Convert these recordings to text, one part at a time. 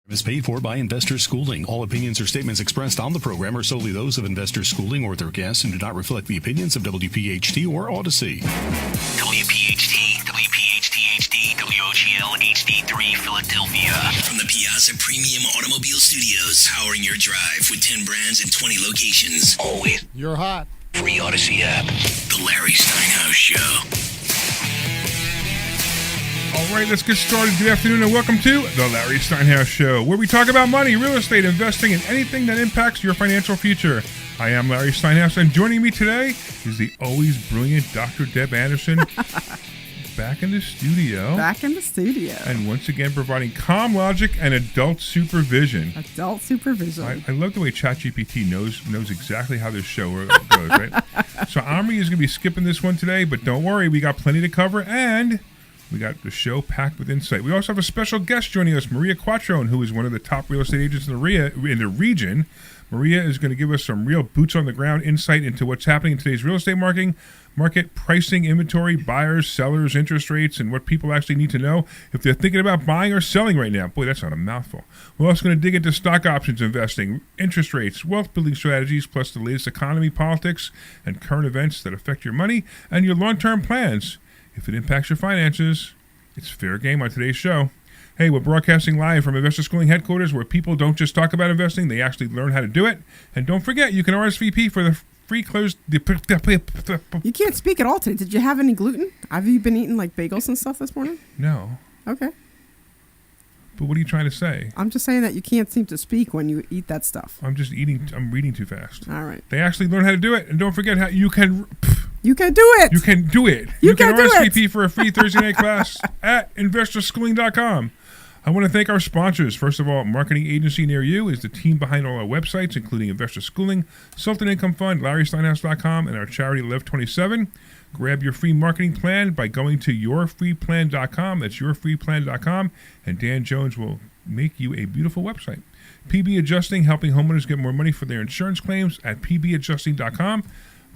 Is paid for by Investor Schooling. All opinions or statements expressed on the program are solely those of Investor Schooling or their guests and do not reflect the opinions of WPHT or Odyssey. WPHT, WPHT-HD, WOGL HD3 Philadelphia. From the Piazza Premium Automobile Studios, powering your drive with 10 brands and 20 locations. Always. You're hot. Free Odyssey app. The Larry Steinhouse Show. All right, let's get started. Good afternoon and welcome to the Larry Steinhouse Show, where we talk about money, real estate, investing, and anything that impacts your financial future. I am Larry Steinhouse, and joining me today is the always brilliant Dr. Deb Anderson, back in the studio. Back in the studio. And once again providing calm logic and adult supervision. Adult supervision. I love the way ChatGPT knows exactly how this show goes, right? So Omri is going to be skipping this one today, but don't worry, we got plenty to cover, and we got the show packed with insight. We also have a special guest joining us, Maria Quattrone, who is one of the top real estate agents in the region. Maria is going to give us some real boots-on-the-ground insight into what's happening in today's real estate market, pricing, inventory, buyers, sellers, interest rates, and what people actually need to know if they're thinking about buying or selling right now. Boy, that's not a mouthful. We're also going to dig into stock options investing, interest rates, wealth-building strategies, plus the latest economy, politics, and current events that affect your money and your long-term plans. If it impacts your finances, it's fair game on today's show. Hey, we're broadcasting live from Investor Schooling headquarters, where people don't just talk about investing, they actually learn how to do it. And don't forget, you can RSVP for the free closed... You can't speak at all today. Did you have any gluten? Have you been eating like bagels and stuff this morning? No. Okay. But what are you trying to say? I'm just saying that you can't seem to speak when you eat that stuff. I'm reading too fast. All right. They actually learn how to do it. And don't forget how you can... You can do it. You can do it. You can do RSVP it. for a free Thursday night class at investorschooling.com. I want to thank our sponsors. First of all, marketing agency near you is the team behind all our websites, including Investor Schooling, Sultan Income Fund, LarrySteinhouse.com, and our charity Live27. Grab your free marketing plan by going to yourfreeplan.com. That's yourfreeplan.com, and Dan Jones will make you a beautiful website. PB Adjusting, helping homeowners get more money for their insurance claims at pbadjusting.com.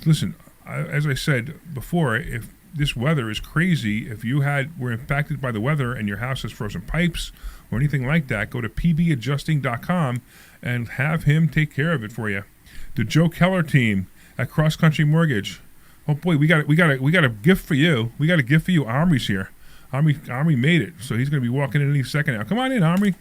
Listen, as I said before, if this weather is crazy, if you were impacted by the weather and your house has frozen pipes or anything like that, go to pbadjusting.com and have him take care of it for you. The Joe Keller team at Cross Country Mortgage. Oh boy, we got a gift for you. We got a gift for you. Omri's here. Omri made it, so he's going to be walking in any second now. Come on in, Omri.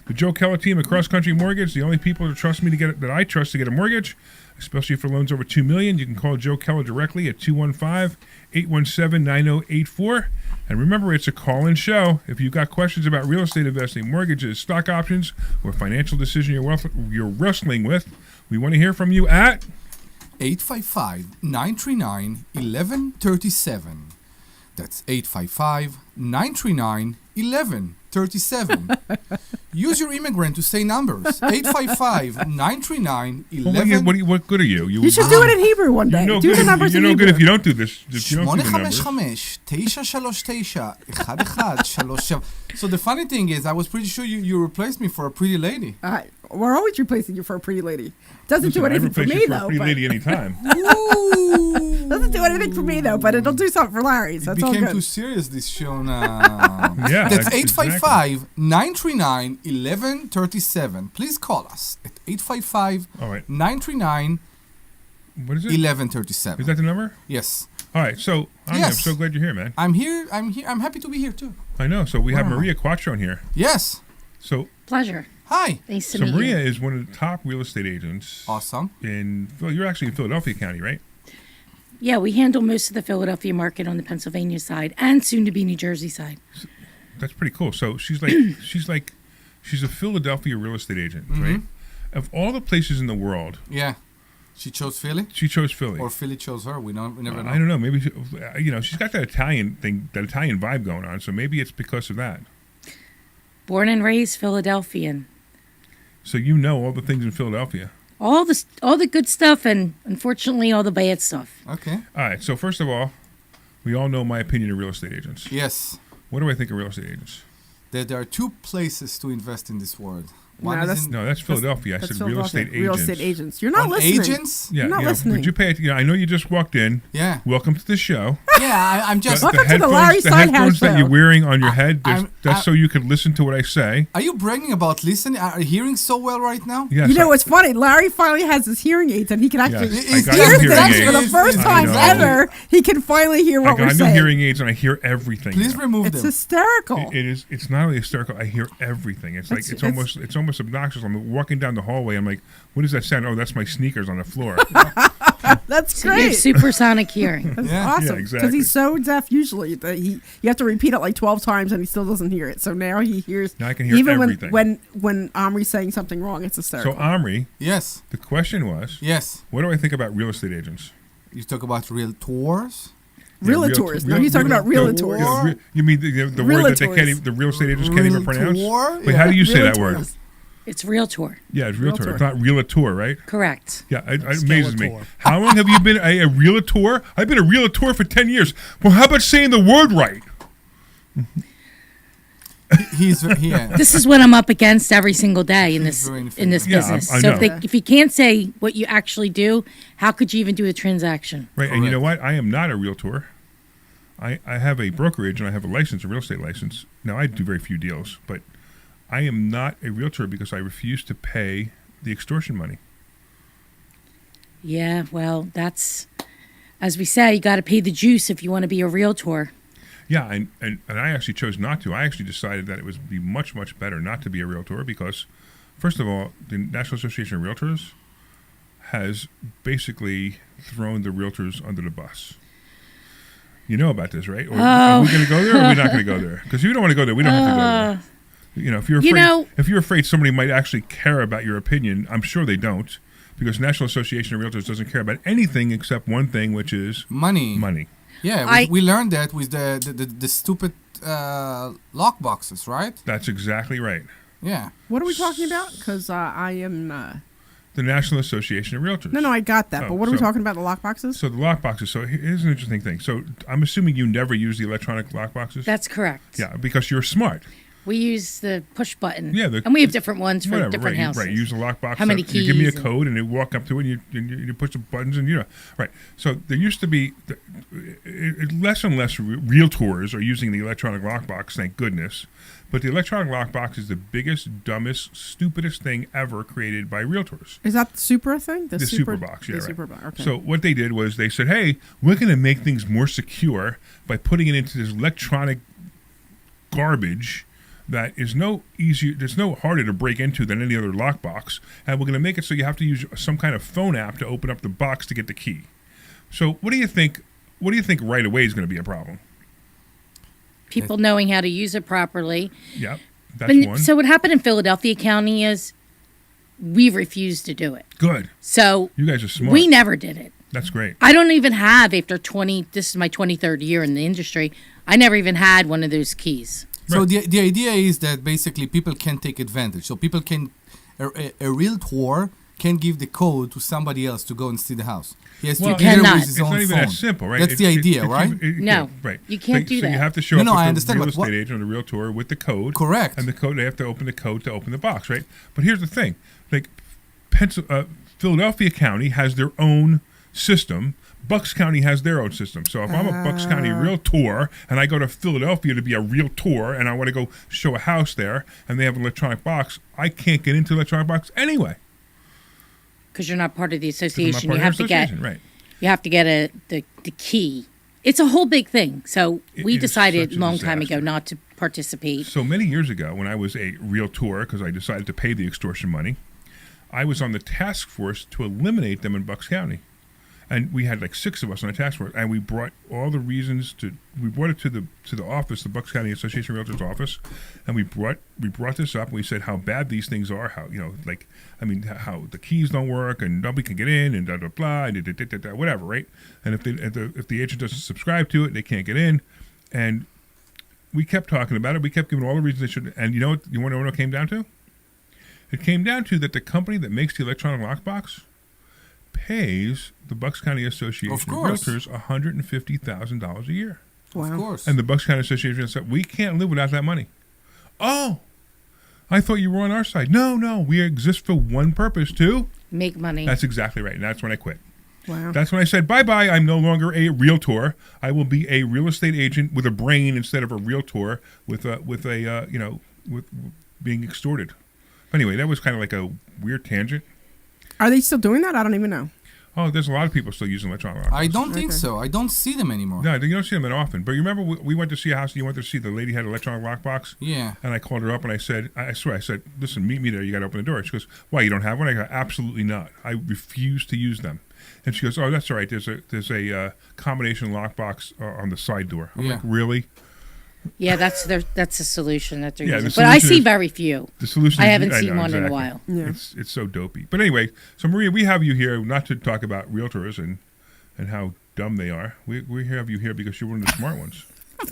The Joe Keller team at Cross Country Mortgage, the only people that I trust to get a mortgage, especially for loans over $2 million. You can call Joe Keller directly at 215-817-9084. And remember, it's a call-in show. If you've got questions about real estate investing, mortgages, stock options, or financial decision you're wrestling with, we want to hear from you at 855-939-1137. That's 855-939-1137. Use your immigrant to say numbers. 855-939-1137. What good are you? You should do it in Hebrew one day. Do the numbers in Hebrew. You're no good if you don't do this. If you don't do the numbers. 855-939-1137. So the funny thing is, I was pretty sure you replaced me for a pretty lady. We're always replacing you for a pretty lady. Doesn't do anything for me, though. Pretty lady anytime. Doesn't do anything for me, though, but it'll do something for Larry. So that's all good. It became too serious, this show now. Yeah, that's 855-939-1137. Please call us at 855-939-1137. What is it? 1137. Is that the number? Yes. All right, so I'm so glad you're here, man. I'm here. I'm happy to be here, too. I know. So we have Maria Quattrone here. Yes. So pleasure. Hi. Nice to meet you. Maria is one of the top real estate agents. Awesome. You're actually in Philadelphia County, right? Yeah, we handle most of the Philadelphia market on the Pennsylvania side and soon to be New Jersey side. That's pretty cool. So she's a Philadelphia real estate agent, right? Of all the places in the world. Yeah. She chose Philly? She chose Philly. Or Philly chose her. We never know. I don't know. Maybe she's got that Italian thing, that Italian vibe going on. So maybe it's because of that. Born and raised Philadelphian. So you know all the things in Philadelphia. All the good stuff and unfortunately all the bad stuff. Okay. All right. So first of all, we all know my opinion of real estate agents. Yes. What do I think of real estate agents? There are two places to invest in this world. One No, is that's- in No, that's Philadelphia. I That's said real estate Philadelphia. Real agents. estate agents. You're not on listening. agents. Yeah, You're not you know, listening. would you pay? You know, I know you just walked in. Yeah, Welcome to the show. yeah. I'm just. Welcome to the Larry the Steinhouse headphones that show. you're wearing on your head, I'm- that's so you can listen to what I say. Are you bragging about listening? Are you hearing so well right now? Yes, You know what's funny? Larry finally has his hearing aids, and he can actually Yes, I got hear him things hearing for the aids. first I time know. ever. He can finally hear I what we're got new saying. hearing aids and I hear everything. Please now. remove It's them. hysterical. It is. It's not only hysterical. I hear everything. It's like it's almost obnoxious. I'm walking down the hallway. I'm like, what does that sound? Oh, that's my sneakers on the floor. That's You have great. supersonic hearing. That's Yeah. awesome. Yeah, Because exactly. he's so deaf usually that you have to repeat it like 12 times and he still doesn't hear it. So now he hears. Now I can hear even everything. when Omri's saying something wrong, it's So hysterical. Omri, Yes, the question was, yes. what do I think about real estate agents? You talk about real tours. Realtors. No, he's talking about realtors. Realtor. You mean the word that they can't Realtors. even, the real estate agents can't even pronounce? Realtor? Wait, how do you say that word? Realtors. It's realtor. Yeah, it's realtor. Realtor. It's not realtor, right? Correct. Yeah, it amazes me. How long have you been a realtor? I've been a realtor for 10 years. Well, how about saying the word right? He's yeah. This is what I'm up against every single day in this very in this Yeah, business. I So know. if you can't say what you actually do, how could you even do a transaction? Right, and you know Correct. what? I am not a realtor. I have a brokerage and I have a license, a real estate license. Now, I do very few deals, but I am not a realtor because I refuse to pay the extortion money. Yeah, well, that's as we say, you got to pay the juice if you want to be a realtor. Yeah, and I actually chose not to. I actually decided that it would be much, much better not to be a realtor because, first of all, the National Association of Realtors has basically thrown the realtors under the bus. You know about this, right? Or are we going to go there or are we not going to go there? Because if you don't want to go there, we don't have to go there. You know, if you're afraid, if you're afraid somebody might actually care about your opinion, I'm sure they don't, because National Association of Realtors doesn't care about anything except one thing, which is Money. money. Yeah, we learned that with the stupid lock boxes, right? That's exactly right. Yeah. What are we talking about? Because I am. The National Association of Realtors. No, I got that. Oh, but what are we so- talking about? The lock boxes? So the lock boxes. So here's an interesting thing. So I'm assuming you never use the electronic lock boxes. That's correct. Yeah, because you're smart. We use the push button. Yeah, and we have different ones for Whatever, different right, houses. Right, you use a lockbox. How many You give me a keys and- code, and you walk up to it, and you push the buttons, and you know, right. So there used to be less and less realtors are using the electronic lockbox. Thank goodness. But the electronic lockbox is the biggest, dumbest, stupidest thing ever created by realtors. Is that the Supra thing? The super box, yeah, The right. Super box. Okay. So what they did was they said, "Hey, we're going to make things more secure by putting it into this electronic garbage that is no easier, there's no harder to break into than any other lockbox, and we're going to make it so you have to use some kind of phone app to open up the box to get the key." So what do you think? What do you think right away is going to be a problem? People knowing how to use it properly. Yeah, that's But, one. so what happened in Philadelphia County is we refused to do it. Good. So You guys are smart. we never did it. That's great. I don't even have, after 20, this is my 23rd year in the industry, I never even had one of those keys. So the idea is that basically people can take advantage. So people can a realtor can give the code to somebody else to go and see the house. He has Well, to deal cannot. with his It's own not even phone. that simple, right? That's the idea, right? No, right. you can't do So you that. have to show No, up no, with I the understand, real but what- estate agent or the realtor with the code. Correct. And the code, they have to open the code to open the box, right? But here's the thing. Like, Philadelphia County has their own system. Bucks County has their own system. So if I'm a Bucks County realtor and I go to Philadelphia to be a realtor and I want to go show a house there and they have an electronic box, I can't get into the electronic box anyway. Because you're not part of the 'Cause I'm not association. part You of have the to get association, right. you have to get the key. It's a whole big thing. So It we is decided such a a long time ago disaster. not to participate. So many years ago, when I was a realtor, because I decided to pay the extortion money, I was on the task force to eliminate them in Bucks County. And we had like 6 of us on the task force, and we brought all the reasons we brought it to the office, the Bucks County Association of Realtors office, and we brought this up, and we said how bad these things are, how, you know, like, I mean, how the keys don't work, and nobody can get in, and blah, and whatever, right? And if the agent doesn't subscribe to it, they can't get in, and we kept talking about it. We kept giving all the reasons they should, and you know what? You want to know what it came down to? It came down to that the company that makes the electronic lockbox pays the Bucks County Association of course. Realtors $150,000 a year. Wow. Of course. And the Bucks County Association said, we can't live without that money. Oh, I thought you were on our side. No, we exist for one purpose, too. Make money. That's exactly right. And that's when I quit. Wow. That's when I said, bye-bye, I'm no longer a realtor. I will be a real estate agent with a brain instead of a realtor with being extorted. Anyway, that was kind of like a weird tangent. Are they still doing that? I don't even know. Oh, there's a lot of people still using electronic lockbox. I don't think so. I don't see them anymore. No, you don't see them that often. But you remember we went to see a house, you went to see the lady had an electronic lockbox? Yeah. And I called her up and I said, listen, meet me there. You got to open the door. She goes, why, you don't have one? I go, absolutely not. I refuse to use them. And she goes, oh, that's all right. There's a combination lockbox on the side door. I'm like, really? Yeah, that's a solution that they're Yeah, using. the But I solution see is- very few. The solution I is- haven't seen know, one in a exactly. while. Yeah. It's so dopey. But anyway, so Maria, we have you here not to talk about realtors and how dumb they are. We have you here because you're one of the smart ones.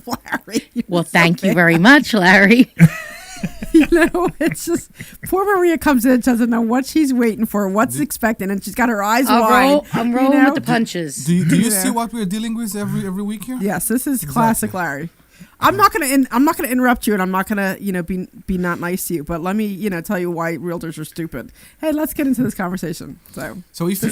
Larry. Well, thank you very much, Larry. You know, it's just poor Maria comes in, doesn't know what she's waiting for, what's expecting, and she's got her eyes wide. I'm you rolling know? with the punches. Do you Yeah. see what we're dealing with every week here? Yes, this is classic Larry. I'm not gonna interrupt you, and I'm not gonna be not nice to you. But let me tell you why realtors are stupid. Hey, let's get into this conversation. So if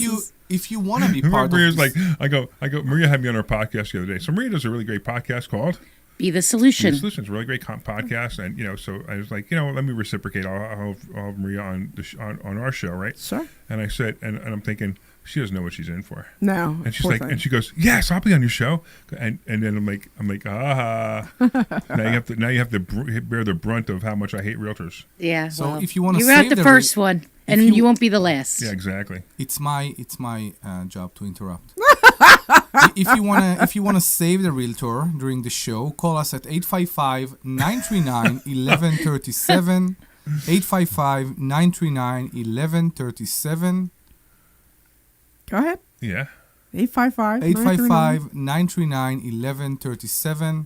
you want to be part of Maria's this, like, I go. Maria had me on her podcast the other day. So Maria does a really great podcast called Be the solution. The Solutions, a really great podcast, and so I was like, let me reciprocate. I'll have Maria on on our show, right? Sure. And I said, and I'm thinking, she doesn't know what she's in for. No. And she's poor like, thing. and she goes, yes, I'll be on your show. And then I'm like, now you have to bear the brunt of how much I hate realtors. Yeah. So well, if you wanna you're not save the the first one, and you won't be the last. Yeah, exactly. it's my job to interrupt. If you wanna save the realtor during the show, call us at 855-939-1137. 855-939-1137. Go ahead. Yeah. 855. 855-939-1137.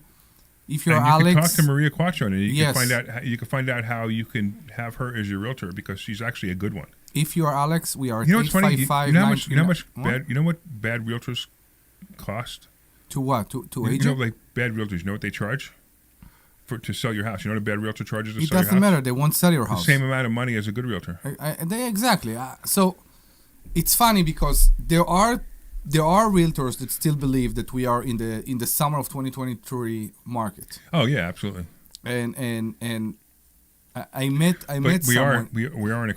If you're And you Alex, can talk to Maria Quattro, and you Yes. can find out how you can have her as your realtor because she's actually a good one. if you are Alex, we are at You know what's funny? You 855 know how much bad realtors cost? To what? To You agent? know, like bad realtors. You know what they charge to sell your house? You know what a bad realtor charges to It sell your doesn't house? matter. They won't sell your The house. same amount of money as a good realtor. Exactly. So it's funny because there are realtors that still believe that we are in the summer of 2023 market. Oh yeah, absolutely. And I met But we someone. are in a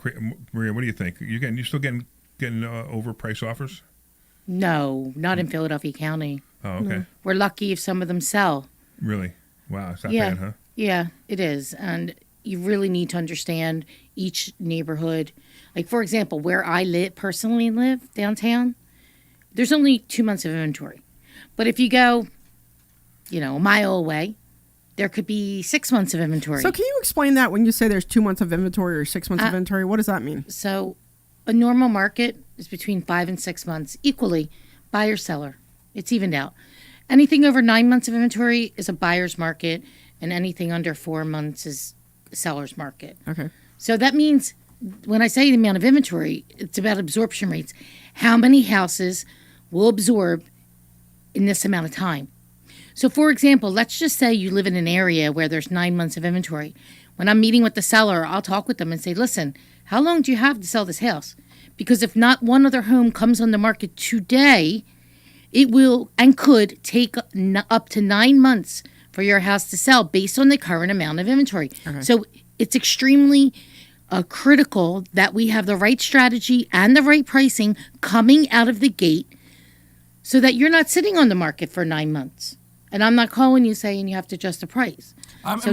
Maria. What do you think? You still getting overpriced offers? No, not in Philadelphia County. Oh, okay. We're lucky if some of them sell. Really? Wow, it's that Yeah. bad, huh? Yeah, it is. And you really need to understand each neighborhood. Like, for example, where I personally live downtown, there's only 2 months of inventory. But if you go, a mile away, there could be 6 months of inventory. So can you explain that when you say there's 2 months of inventory or 6 months of inventory? What does that mean? So a normal market is between 5 and 6 months, equally buyer seller. It's evened out. Anything over 9 months of inventory is a buyer's market, and anything under 4 months is a seller's market. Okay. So that means when I say the amount of inventory, it's about absorption rates. How many houses will absorb in this amount of time? So, for example, let's just say you live in an area where there's 9 months of inventory. When I'm meeting with the seller, I'll talk with them and say, listen, how long do you have to sell this house? Because if not one other home comes on the market today, it will and could take up to 9 months for your house to sell based on the current amount of inventory. Okay. So it's extremely critical that we have the right strategy and the right pricing coming out of the gate so that you're not sitting on the market for 9 months. And I'm not calling you saying you have to adjust the price.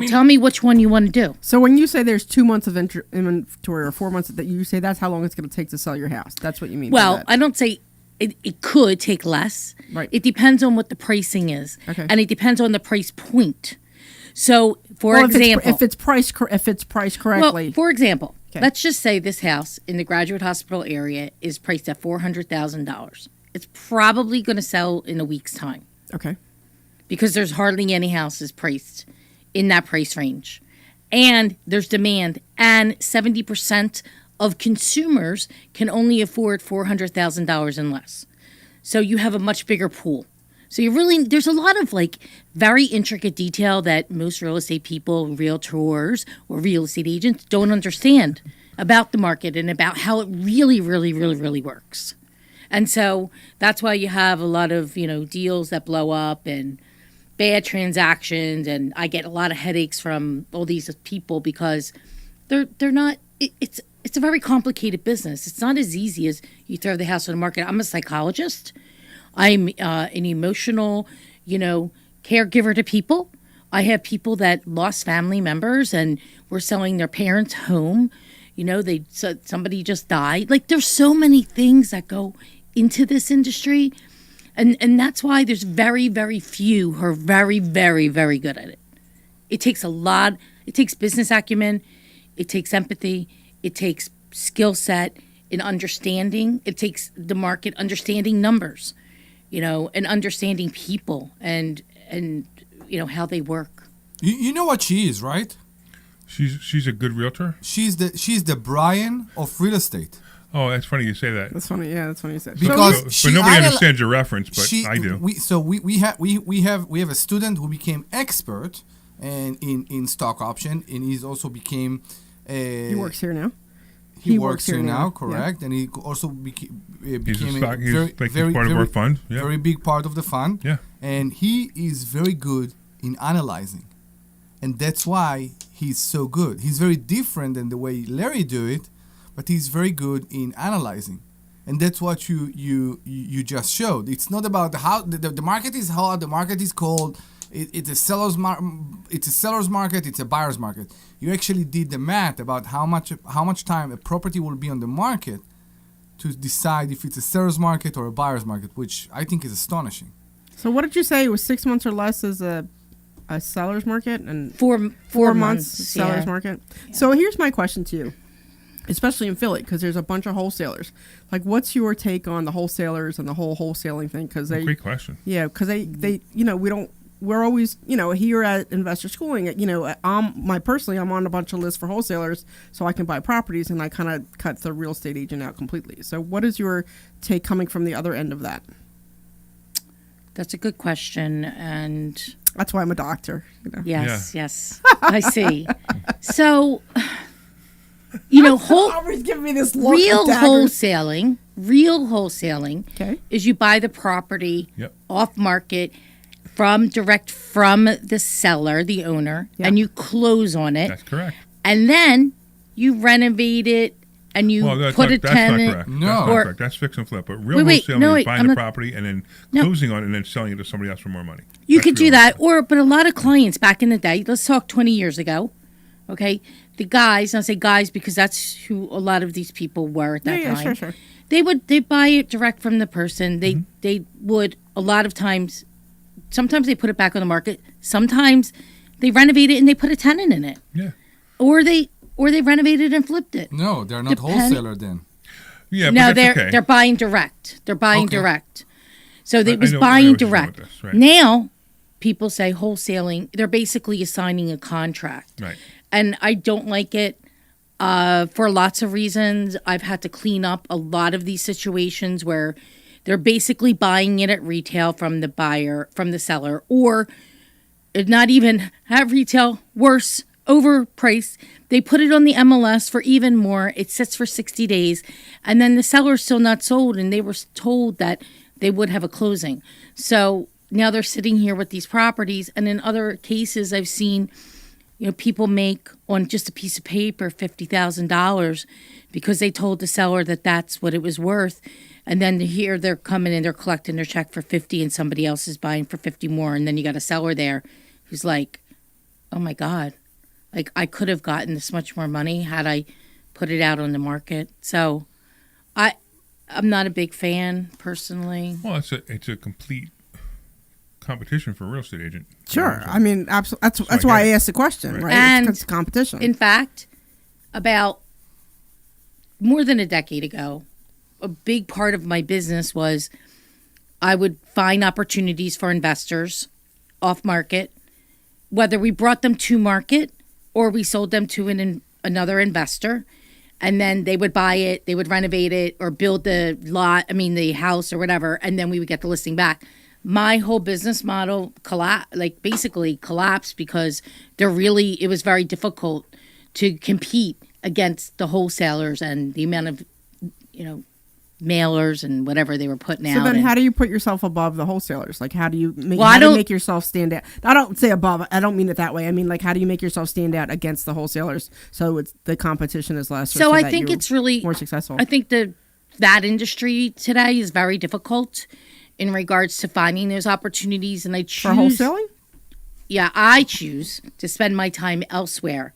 Tell me which one you want to do. So when you say there's 2 months of inventory or 4 months, that you say that's how long it's going to take to sell your house. That's what you mean. Well, I don't say it could take less. Right. It depends on what the pricing is. Okay. And it depends on the price point. So, for example, if it's priced correctly. Well, for example, Okay. let's just say this house in the Graduate Hospital area is priced at $400,000. It's probably going to sell in a week's time Okay. because there's hardly any houses priced in that price range. And there's demand, and 70% of consumers can only afford $400,000 and less. So you have a much bigger pool. So there's a lot of like very intricate detail that most real estate people, realtors or real estate agents don't understand about the market and about how it really, really, really, really works. And so that's why you have a lot of, deals that blow up and bad transactions. And I get a lot of headaches from all these people because they're not, it's a very complicated business. It's not as easy as you throw the house on the market. I'm a psychologist. I'm an emotional, caregiver to people. I have people that lost family members and were selling their parents' home. Somebody just died. Like, there's so many things that go into this industry. And that's why there's very, very few who are very, very, very good at it. It takes a lot. It takes business acumen. It takes empathy. It takes skill set and understanding. It takes the market, understanding numbers, and understanding people and how they work. You know what she is, right? She's a good realtor. She's the Brian of real estate. Oh, that's funny you say that. That's funny. Yeah, that's funny you said. Because but nobody understands your reference, but I do. We have a student who became expert and in stock option, and he's also became. He works here now. He works here now, correct? Yeah. And he also became he's part of our fund. Yeah. Very big part of the fund. Yeah. And he is very good in analyzing, and that's why he's so good. He's very different than the way Larry do it, but he's very good in analyzing, and that's what you just showed. It's not about how the market is hot, the market is cold. It's a seller's market. It's a buyer's market. You actually did the math about how much time a property will be on the market to decide if it's a seller's market or a buyer's market, which I think is astonishing. So what did you say? It was 6 months or less as a seller's market, and four months seller's market. Yeah. So here's my question to you, especially in Philly, because there's a bunch of wholesalers. Like, what's your take on the wholesalers and the whole wholesaling thing? Great question. Yeah, because they we're always, here at Investor Schooling, I'm on a bunch of lists for wholesalers so I can buy properties, and I kind of cut the real estate agent out completely. So what is your take coming from the other end of that? That's a good question, and that's why I'm a doctor. Yes, I see. So, Omri's giving me this look. Real wholesaling okay, is you buy the property off market direct from the seller, the owner, and you close on it. That's correct. And then you renovate it and you put a tenant. That's not correct. No, that's not correct. That's fix and flip. But real wholesaling is buying the property and then closing on it and then selling it to somebody else for more money. You could do that, but a lot of clients back in the day, let's talk 20 years ago, okay? The guys, and I'll say guys because that's who a lot of these people were at that time. Sure. They'd buy it direct from the person. They would a lot of times. Sometimes they put it back on the market. Sometimes they renovate it and they put a tenant in it. Yeah. Or they renovated and flipped it. No, they're not wholesaler then. Yeah, no, but that's okay. They're buying direct. They're buying direct. So they was buying direct. Right. Now, people say wholesaling. They're basically assigning a contract. Right. And I don't like it for lots of reasons. I've had to clean up a lot of these situations where they're basically buying it at retail from the seller, or not even at retail, worse, overpriced. They put it on the MLS for even more. It sits for 60 days, and then the seller's still not sold, and they were told that they would have a closing. So now they're sitting here with these properties, and in other cases I've seen, people make on just a piece of paper $50,000 because they told the seller that that's what it was worth. And then here they're coming and they're collecting their check for 50 and somebody else is buying for 50 more. And then you got a seller there who's like, oh my God, like I could have gotten this much more money had I put it out on the market. So I'm not a big fan personally. Well, it's a complete competition for a real estate agent. Sure. I mean, absolutely. That's why I asked the question, right? And it's competition. In fact, about more than a decade ago, a big part of my business was I would find opportunities for investors off market, whether we brought them to market or we sold them to another investor, and then they would buy it, they would renovate it or build the house or whatever, and then we would get the listing back. my whole business model basically collapsed because it was very difficult to compete against the wholesalers and the amount of, mailers and whatever they were putting out. So then, and, how do you put yourself above the wholesalers? Like, how do you make, Well, how I do you don't- make yourself stand out? I don't say above. I don't mean it that way. I mean, like, how do you make yourself stand out against the wholesalers so the competition is less? So I that think you're it's really more successful. I think that industry today is very difficult in regards to finding those opportunities, and I choose For wholesaling? Yeah, I choose to spend my time elsewhere,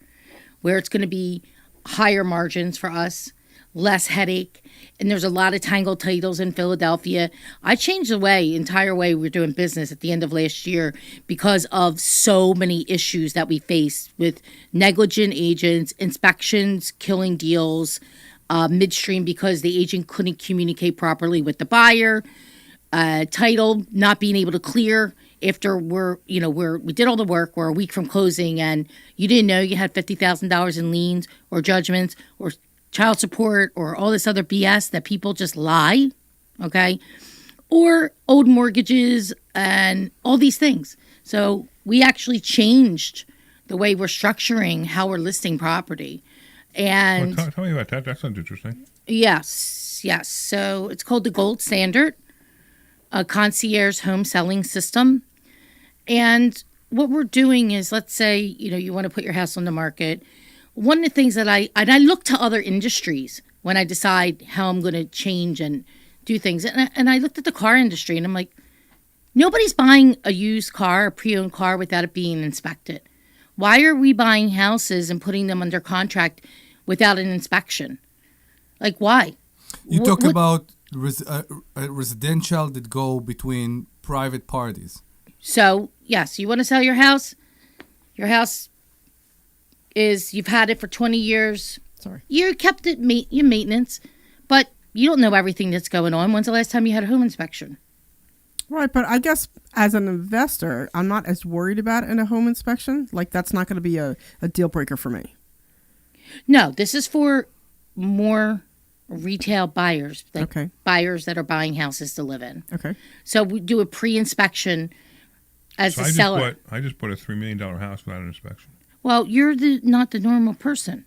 where it's going to be higher margins for us, less headache, and there's a lot of tangled titles in Philadelphia. I changed the entire way we're doing business at the end of last year because of so many issues that we faced with negligent agents, inspections, killing deals, midstream because the agent couldn't communicate properly with the buyer, title not being able to clear after we did all the work, we're a week from closing, and you didn't know you had $50,000 in liens or judgments or child support or all this other BS that people just lie, okay? Or old mortgages and all these things. So we actually changed the way we're structuring how we're listing property. And Tell me about that. That sounds interesting. yes. So it's called the Gold Standard, a concierge home selling system. And what we're doing is, let's say, you want to put your house on the market. One of the things that I look to other industries when I decide how I'm going to change and do things. And I looked at the car industry and I'm like, nobody's buying a used car, a pre-owned car without it being inspected. Why are we buying houses and putting them under contract without an inspection? Like, why? You talk about residential that go between private parties. So, yes, you want to sell your house? Your house you've had it for 20 years. Sorry. You kept it, your maintenance, but you don't know everything that's going on. When's the last time you had a home inspection? Right, but I guess as an investor, I'm not as worried about it in a home inspection. Like, that's not going to be a deal breaker for me. No, this is for more retail buyers, Okay. buyers that are buying houses to live in. Okay. So we do a pre-inspection as So the seller. I just bought a $3 million house without an inspection. Well, you're not the normal person.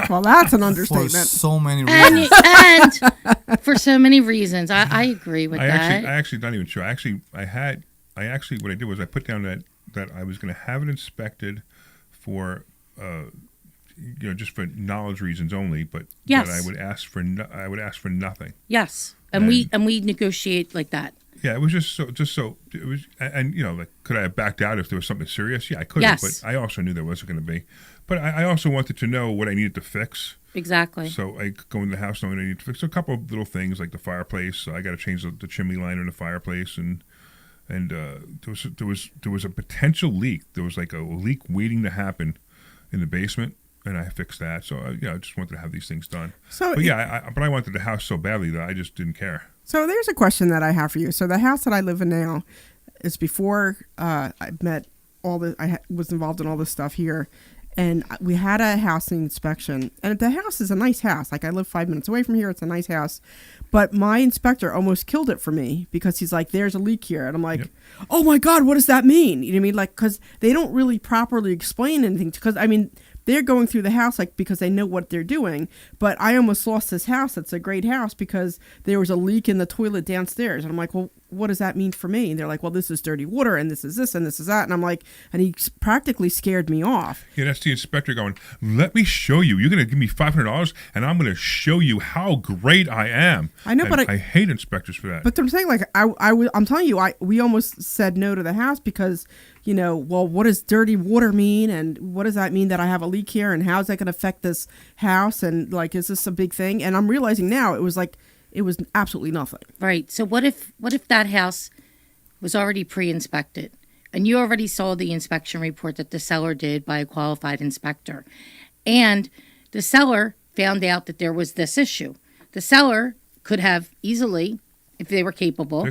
Well, that's an For understatement. so many and, reasons. and for so many reasons. I agree with I that. actually not even sure. What I did was I put down that I was going to have it inspected for, just for knowledge reasons only, but Yes. that I would ask for nothing. Yes, and we negotiate like that. Yeah, it was just so it was, and could I have backed out if there was something serious? Yeah, I could have, Yes. but I also knew there wasn't going to be. But I also wanted to know what I needed to fix. Exactly. So I go in the house knowing I need to fix a couple of little things like the fireplace. So I got to change the chimney liner in the fireplace, and there was a potential leak. There was like a leak waiting to happen in the basement, and I fixed that. So I just wanted to have these things done. So But I wanted the house so badly that I just didn't care. So there's a question that I have for you. So the house that I live in now is before I met was involved in all this stuff here, and we had a house inspection. And the house is a nice house. Like, I live 5 minutes away from here. It's a nice house, but my inspector almost killed it for me because he's like, "There's a leak here," and I'm like, Yep. "Oh my God, what does that mean?" You know what I mean? Like, because they don't really properly explain anything. Because they're going through the house because they know what they're doing. But I almost lost this house. It's a great house because there was a leak in the toilet downstairs. And I'm like, well, what does that mean for me? And they're like, well, this is dirty water and this is this and this is that. And I'm like, and he practically scared me off. Yeah, that's the inspector going, let me show you. You're going to give me $500 and I'm going to show you how great I am. I know, And but I hate inspectors for that. But I'm saying, like, I'm telling you, we almost said no to the house because, well, what does dirty water mean? And what does that mean that I have a leak here? And how's that going to affect this house? And, like, is this a big thing? And I'm realizing now it was absolutely nothing. Right. So what if that house was already pre-inspected and you already saw the inspection report that the seller did by a qualified inspector, and the seller found out that there was this issue? The seller could have easily, if they were capable,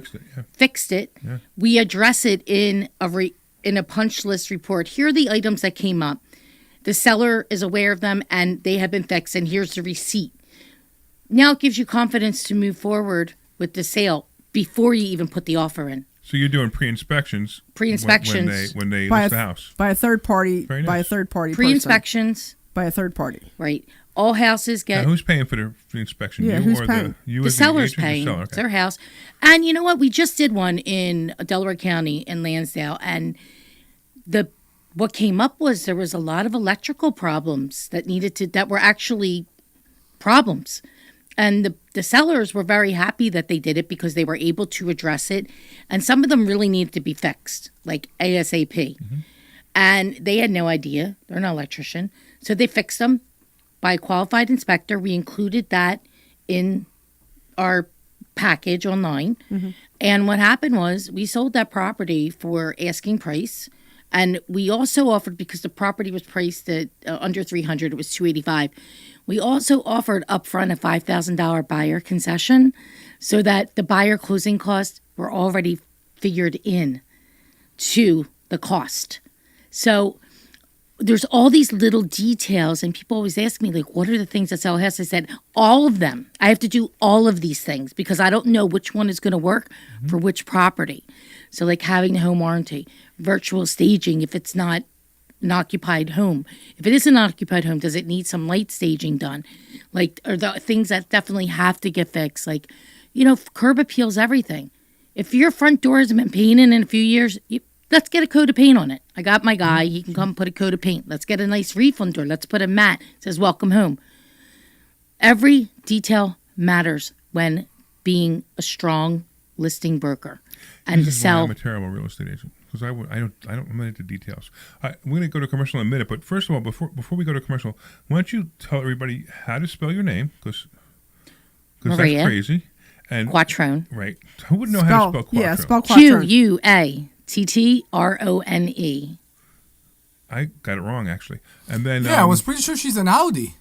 fixed it. Yeah. We address it in a punch list report. Here are the items that came up. The seller is aware of them and they have been fixed, and here's the receipt. Now it gives you confidence to move forward with the sale before you even put the offer in. So you're doing pre-inspections. Pre-inspections. when they by list the house. by a third party. Very By a nice. third party. Pre-inspections, By a third party. right? All houses Now, get who's paying for the inspection? Yeah, you who's or paying? you the as seller's agent or paying. seller? It's Okay. their house. And you know what? We just did one in Delaware County in Lansdale, and what came up was there was a lot of electrical problems that were actually problems. And the sellers were very happy that they did it because they were able to address it. And some of them really needed to be fixed, like ASAP. And they had no idea. They're not an electrician. So they fixed them by a qualified inspector. We included that in our package online. And what happened was we sold that property for asking price. And we also offered, because the property was priced at under $300, it was $285. We also offered upfront a $5,000 buyer concession so that the buyer closing costs were already figured in to the cost. So there's all these little details, and people always ask me, like, what are the things that sell a house? I said, all of them. I have to do all of these things because I don't know which one is going to work for which property. So like having the home warranty, virtual staging if it's not an occupied home. If it is an occupied home, does it need some light staging done? Like, are the things that definitely have to get fixed? Like, curb appeals everything. If your front door hasn't been painted in a few years, let's get a coat of paint on it. I got my guy. He can come put a coat of paint. Let's get a nice reef on the door. Let's put a mat. It says, welcome home. Every detail matters when being a strong listing broker. And to This is why sell. I'm a terrible real estate agent because I'm not into details. We're going to go to commercial in a minute, but first of all, before we go to commercial, why don't you tell everybody how to spell your name because that's Maria. crazy. And Quattrone. right, who would know how to spell Quattrone? Yeah, spell Quattrone. Quattrone. I got it wrong actually. And then Yeah, I was pretty sure she's an Audi.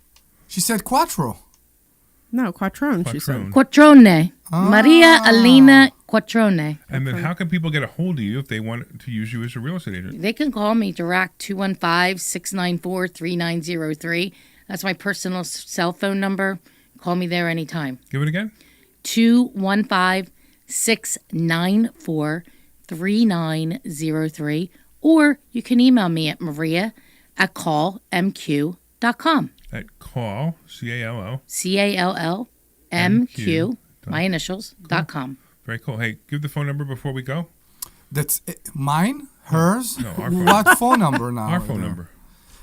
She said Quattro. No, Quattrone, she said. Quattrone. Quattrone. Maria Alina Quattrone. And then how can people get a hold of you if they want to use you as a real estate agent? They can call me direct 215-694-3903. That's my personal cell phone number. Call me there anytime. Give it again. 215-694-3903. Or you can email me at maria@callmq.com. At call, CALL. CALLMQ, my initials, .com. Very cool. Hey, give the phone number before we go. That's mine, hers. No, our phone. What phone number now? Our phone number.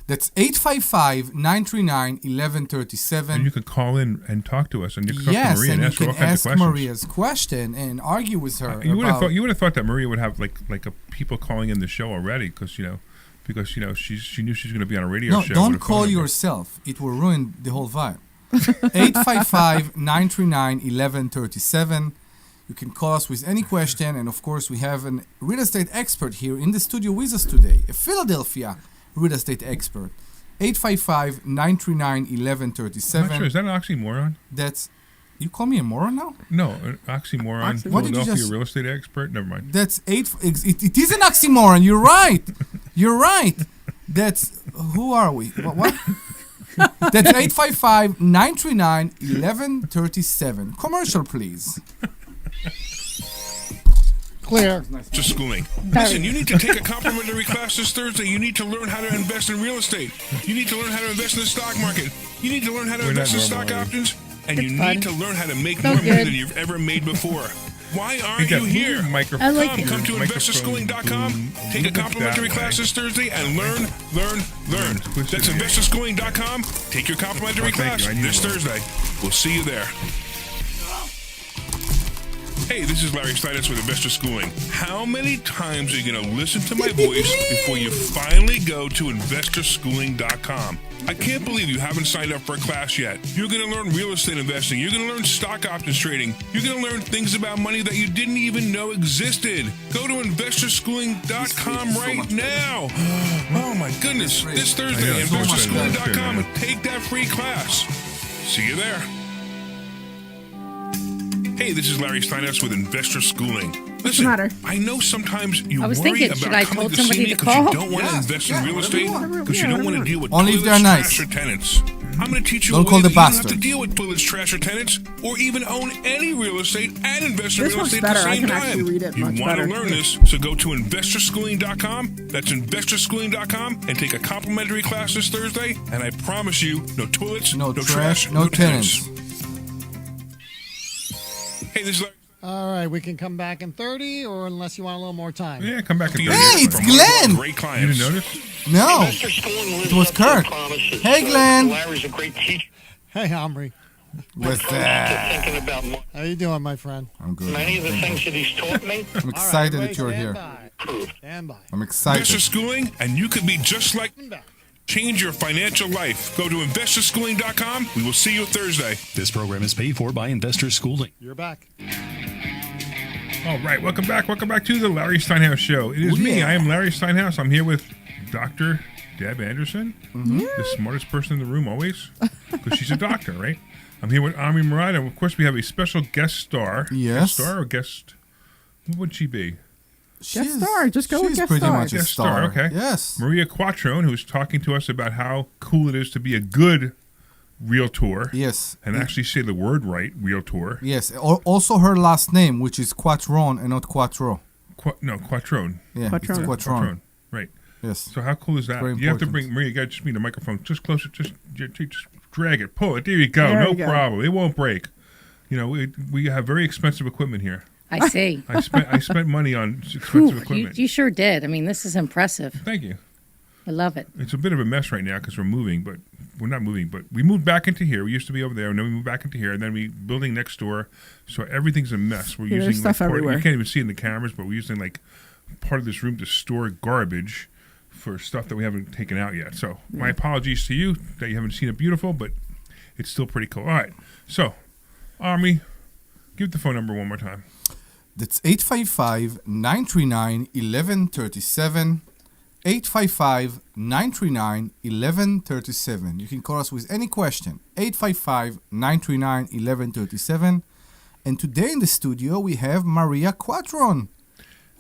That's 855-939-1137. And you could call in and talk to us, and you can talk Yes, to Maria and and you ask her can all kinds ask of questions. Maria's question and argue with her. You would have about- thought that Maria would have like a people calling in the show already because she knew she was going to be on a radio No, show. don't with a phone call number. yourself. It will ruin the whole vibe. 855-939-1137. You can call us with any question, and of course, we have a real estate expert here in the studio with us today, a Philadelphia real estate expert. 855-939-1137. I'm not sure. Is that an oxymoron? That's you call me a moron now? No, an oxymoron. Oxymoron. What did you Philadelphia just- real estate expert. Never mind. That's it is an oxymoron. You're right. You're right. That's who are we? What? That's 855-939-1137. Commercial, please. Clear. Just schooling. Listen, you need to take a complimentary class this Thursday. You need to learn how to invest in real estate. You need to learn how to invest in the stock market. You need to learn how to We're invest in not stock normal. options. And you It's need fun. to learn how to make So more money good. than you've ever made before. Why aren't Hey, Jeff, you move your here? microphone. I like it. Come to Microphone, investorschooling.com. boom. Take Move a it complimentary that class way. this Thursday and learn. Twist That's it. investorschooling.com. Take your complimentary Oh, thank class you. I need this one. Thursday. We'll see you there. Hey, this is Larry Steinhouse with Investor Schooling. How many times are you going to listen to my voice before you finally go to investorschooling.com? I can't believe you haven't signed up for a class yet. You're going to learn real estate investing. You're going to learn stock options trading. You're going to learn things about money that you didn't even know existed. Go to investorschooling.com right now. Oh my goodness. This Thursday, I know, so much investorschooling.com, better. and take that free class. See you there. Hey, this is Larry Steinhouse with Investor Schooling. Listen, matter? I know sometimes you I was worry thinking, about should I coming told to somebody see me to because you call? don't want to Yes, invest yeah, in real whatever you estate, want. because you don't want to deal with Only if they're toilets, nice. trash, or tenants. I'm going to teach you Don't a call way the that you don't have to bastards. deal with toilets, trash, or tenants, or even own any real estate and invest in This real works estate at the better. I same can time. actually read it You much want better. to learn this, so go to investorschooling.com. That's investorschooling.com, and take a complimentary class this Thursday. And I promise you, no toilets, No no trash, no tenants. Hey, this is Larry. All right, we can come back in 30, or unless you want a little more time. Yeah, come back. Hey, it's Glenn! Great You clients. didn't notice? No. Mr. Schooling lives It was up to the Kurt. promises. Hey, Glenn. Larry's a great teacher. Hey, Omri. What's Just that? thinking about How you doing, my friend? I'm good. many of the things that he's taught me. I'm excited that you're here. Stand by. I'm Investor excited. Schooling, and you could be just like change your financial life. Go to investorschooling.com. We will see you Thursday. This program is paid for by Investor Schooling. You're back. All right, welcome back. Welcome back to the Larry Steinhouse Show. It is Oh, me. yeah. I am Larry Steinhouse. I'm here with Dr. Deb Anderson, the smartest person in the room always, because she's a doctor, right? I'm here with Omri Morad, and of course we have a special guest star. Yes. Guest star or guest? What would she be? Guest star. Just go with she's guest pretty star. much a Guest star, star. okay. Yes. Maria Quattrone, who's talking to us about how cool it is to be a good realtor. Yes. And actually say the word right, realtor. Yes. Also her last name, which is Quattron and not Quattro. Quattrone. Yeah, Quattrone. it's Quattron. Right. Yes. So how cool is that? Very You have to important. bring Maria. You got to just meet the microphone just closer. Just drag it, pull it. There you go. There No you go. problem. It won't break. You know, we have very expensive equipment here. I see. I spent money on expensive Whew, you, equipment. you sure did. I mean, this is impressive. Thank you. I love it. It's a bit of a mess right now because we're moving, but we're not moving. But we moved back into here. We used to be over there, and then we moved back into here, and then we building next door. So everything's a mess. We're Yeah, there's using stuff part, everywhere. you can't even see it in the cameras, but we're using like part of this room to store garbage for stuff that we haven't taken out yet. So my apologies to you that you haven't seen it beautiful, but it's still pretty cool. All right. So, Army, give the phone number one more time. That's 855-939-1137. 855-939-1137. You can call us with any question. 855-939-1137. And today in the studio we have Maria Quattron,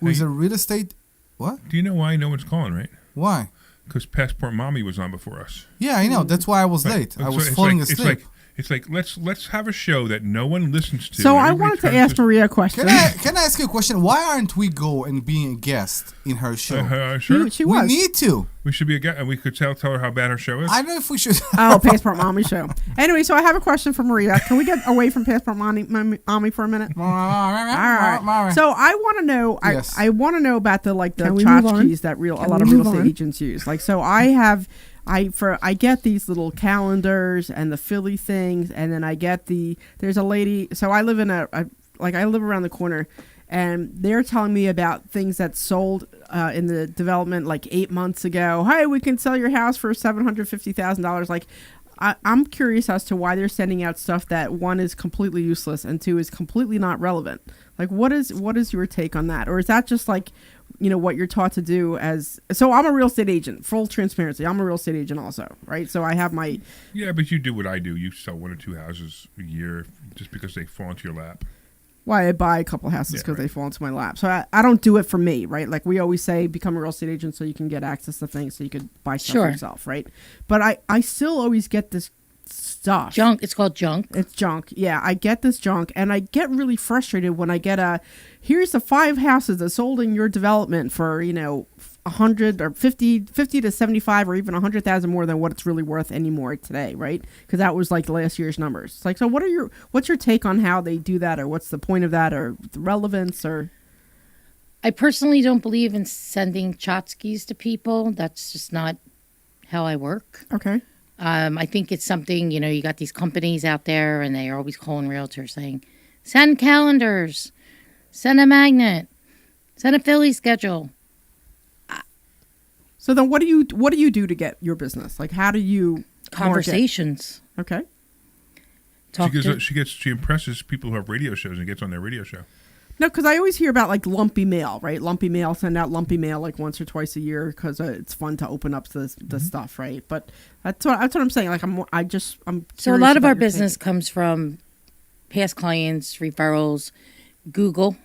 who is Hey. a real estate... What? Do you know why no one's calling, right? Why? Because Passport Mommy was on before us. Yeah, I know. That's why I was Right. late. I So was it's falling like, asleep. It's like let's have a show that no one listens to. So and I everybody wanted to tries ask Maria a question. Can I ask you a question? Why aren't we go and being a guest in her show? Sure. She we was. need to. We should be a guest, and we could tell her how bad her show is. I don't know if we should. Oh, Passport Mommy show. Anyway, so I have a question for Maria. Can we get away from Passport Mommy for a minute? All right. So I want to know. Yes. I want to know about the Can we move on? tchotchkes that a lot of we real move estate on? agents use. Like, so I get these little calendars and the Philly things, and then I get there's a lady. So I live in I live around the corner, and they're telling me about things that sold in the development like 8 months ago. Hey, we can sell your house for $750,000. Like, I'm curious as to why they're sending out stuff that one is completely useless and two is completely not relevant. Like, what is your take on that? Or is that just like, you know, what you're taught to do so I'm a real estate agent, full transparency. I'm a real estate agent also, right? So I have my, Yeah, but you do what I do. You sell 1 or 2 houses a year just because they fall into your lap. why I buy a couple houses Yeah, because right. they fall into my lap. So I don't do it for me, right? Like we always say, become a real estate agent so you can get access to things so you could buy stuff Sure. yourself, right? But I still always get this stuff. Junk. It's called junk. It's junk. Yeah, I get this junk, and I get really frustrated when I get here's the 5 houses that sold in your development for, you know, 100 or 50 to 75 or even 100,000 more than what it's really worth anymore today, right? Because that was like last year's numbers. It's like, so what's your take on how they do that, or what's the point of that, or the relevance, or? I personally don't believe in sending tchotchkes to people. That's just not how I work. Okay. I think it's something, you know, you got these companies out there and they are always calling realtors saying, send calendars, send a magnet, send a Philly schedule. So then what do you do to get your business? Like, how do you market? Conversations. Okay. Talk to, She impresses people who have radio shows and gets on their radio show. No, because I always hear about like lumpy mail, right? Lumpy mail, send out lumpy mail like once or twice a year because it's fun to open up the stuff, right? But that's what I'm saying. Like I'm so a curious lot of about our your business take. comes from past clients, referrals, Google.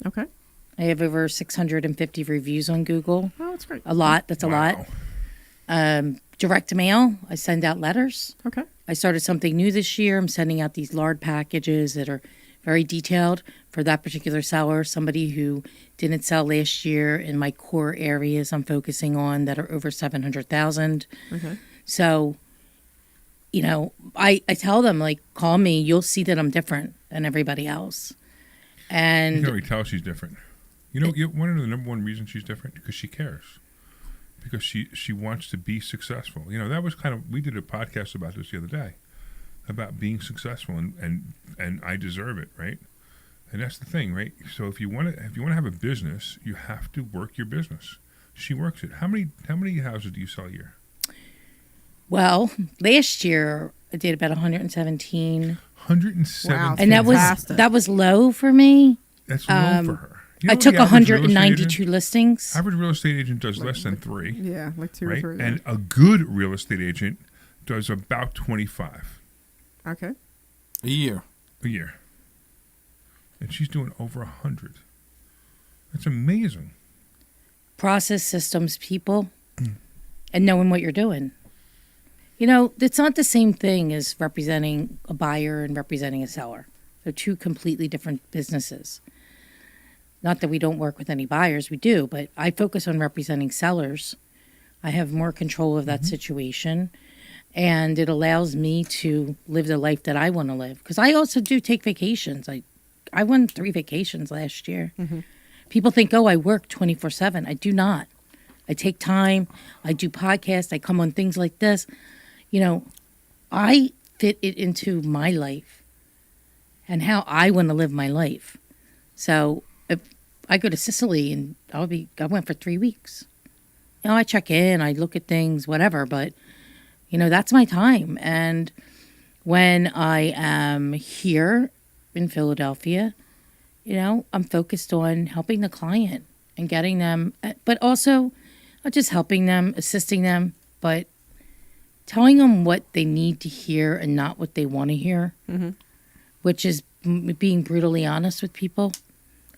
Okay. I have over 650 reviews on Google. Oh, that's great. A lot. That's a Wow. lot. direct mail. I send out letters. Okay. I started something new this year. I'm sending out these large packages that are very detailed for that particular seller, somebody who didn't sell last year in my core areas I'm focusing on that are over 700,000. Okay. So, I tell them, like, call me. You'll see that I'm different than everybody else. You And can already tell she's different. One of the number one reasons she's different because she cares. Because she wants to be successful. That was we did a podcast about this the other day, about being successful and I deserve it, right? And that's the thing, right? So if you want to have a business, you have to work your business. She works it. How many houses do you sell a year? well, last year I did about 117, 107. Wow. and Fantastic. that was low for me. That's low for her. I took the average real estate 192 agent- listings. Average real estate agent does less than 3, Yeah, like 2 or right? 3. yeah. And a good real estate agent does about 25 Okay. A year. a year. And she's doing over 100. That's amazing. Process, systems, people, and knowing what you're doing. It's not the same thing as representing a buyer and representing a seller. They're two completely different businesses. Not that we don't work with any buyers, we do, but I focus on representing sellers. I have more control of that situation, and it allows me to live the life that I want to live. Because I also do take vacations. I went 3 vacations last year. People think, I work 24/7. I do not. I take time. I do podcasts. I come on things like this. I fit it into my life and how I want to live my life. So if I go to Sicily and I went for 3 weeks. I check in, I look at things, whatever, but that's my time. And when I am here in Philadelphia, I'm focused on helping the client and getting them, but also not just helping them, assisting them, but telling them what they need to hear and not what they want to hear, which is being brutally honest with people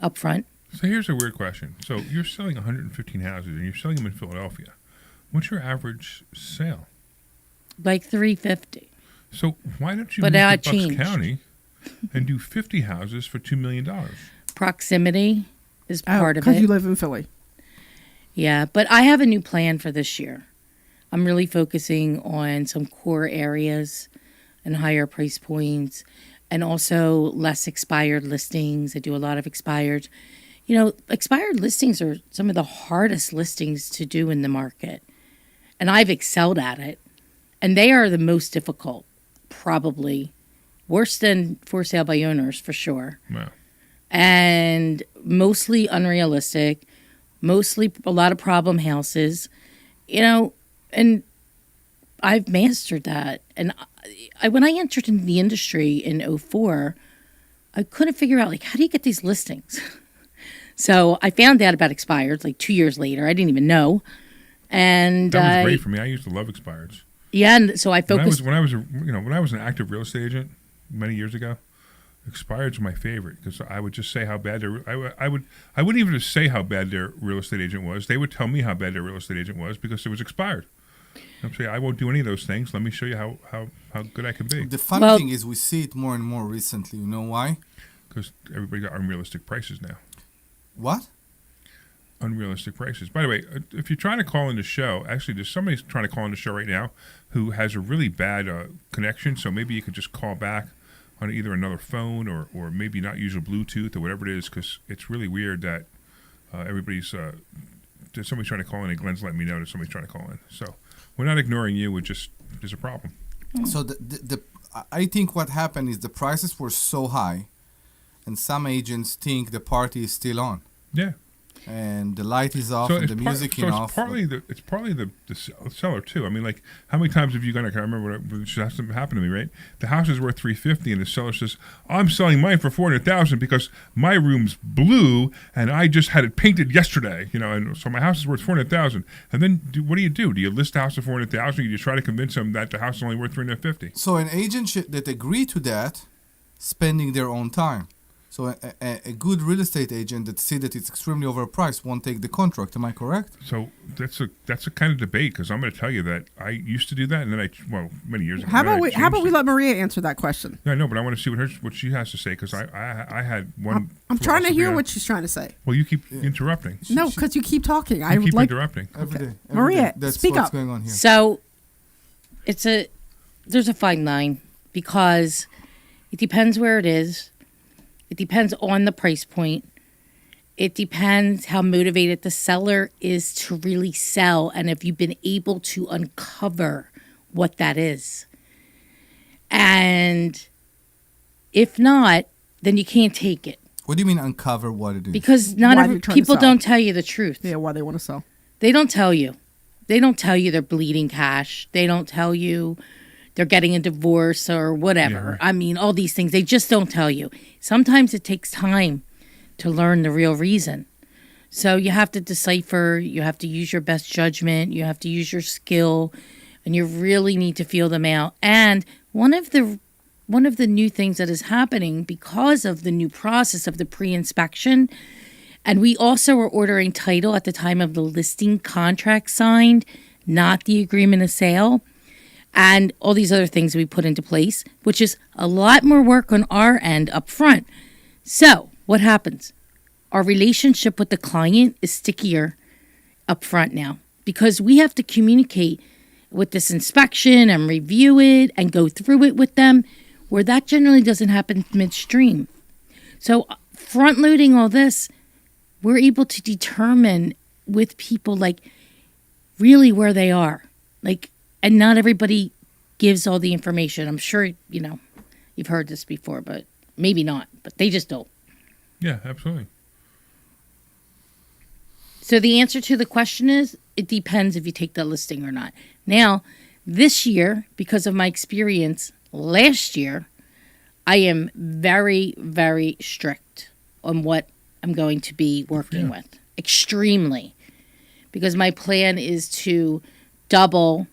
up front. So here's a weird question. So you're selling 115 houses and you're selling them in Philadelphia. What's your average sale? Like 350. So why don't you But move to that Bucks changed. County and do 50 houses for $2 million? Proximity is part of Because it. you live in Philly. Yeah, but I have a new plan for this year. I'm really focusing on some core areas and higher price points and also less expired listings. I do a lot of expired. Expired listings are some of the hardest listings to do in the market. And I've excelled at it. And they are the most difficult, probably. Worse than for sale by owners, for sure. Wow. And mostly unrealistic, mostly a lot of problem houses, and I've mastered that. And when I entered into the industry in 2004, I couldn't figure out, how do you get these listings? So I found out about expireds 2 years later. I didn't even know. And That was great for me. I used to love expireds. Yeah, and so I focused. When I was an active real estate agent many years ago, expireds were my favorite because I would just say how bad I wouldn't even just say how bad their real estate agent was. They would tell me how bad their real estate agent was because it was expired. I'm saying I won't do any of those things. Let me show you how good I can be. The funny thing is we see it more and more recently. You know why? Because everybody got unrealistic prices now. What? Unrealistic prices. By the way, if you're trying to call in the show, actually, there's somebody trying to call in the show right now who has a really bad connection. So maybe you could just call back on either another phone or maybe not use a Bluetooth or whatever it is, because it's really weird that everybody's there's somebody trying to call in and Glenn's letting me know that somebody's trying to call in. So we're not ignoring you. We're just there's a problem. So I think what happened is the prices were so high, and some agents think the party is still on. Yeah. And the light is off and the music is off. It's partly the seller too. I mean, how many times have you gone? I can't remember what happened to me. Right, the house is worth $350,000, and the seller says, "I'm selling mine for $400,000 because my room's blue and I just had it painted yesterday." And so my house is worth $400,000. And then what do? Do you list the house for $400,000? Or you try to convince them that the house is only worth $350,000? So an agent that agree to that, spending their own time. So a good real estate agent that see that it's extremely overpriced won't take the contract. Am I correct? So that's a kind of debate, because I'm going to tell you that I used to do that, and then many years ago. How about then I we changed let Maria answer that question? it. Yeah, no, but I want to see what she has to say, because I had one. I'm trying to hear philosophy what she's trying to say. Well, you keep interrupting. No, because you keep talking. I You would keep like. interrupting. Every day. Maria, That's speak what's up. going on here. So there's a fine line, because it depends where it is. It depends on the price point. It depends how motivated the seller is to really sell, and if you've been able to uncover what that is. And if not, then you can't take it, What do you mean uncover what it is? because not Why every they're trying to people sell. don't tell you the truth. Yeah, why they want to sell. They don't tell you. They don't tell you they're bleeding cash. They don't tell you they're getting a divorce or whatever. Yeah, right. I mean, all these things, they just don't tell you. Sometimes it takes time to learn the real reason. So you have to decipher, you have to use your best judgment, you have to use your skill, and you really need to feel them out. And one of the new things that is happening because of the new process of the pre-inspection, and we also were ordering title at the time of the listing contract signed, not the agreement of sale, and all these other things we put into place, which is a lot more work on our end up front. So what happens? Our relationship with the client is stickier up front now, because we have to communicate with this inspection and review it and go through it with them, where that generally doesn't happen midstream. So front loading all this, we're able to determine with people like really where they are, like, and not everybody gives all the information. I'm sure, you've heard this before, but maybe not, but they just don't. Yeah, absolutely. So the answer to the question is, it depends if you take that listing or not. Now, this year, because of my experience last year, I am very, very strict on what I'm going to be working with. Extremely. Because my plan is to double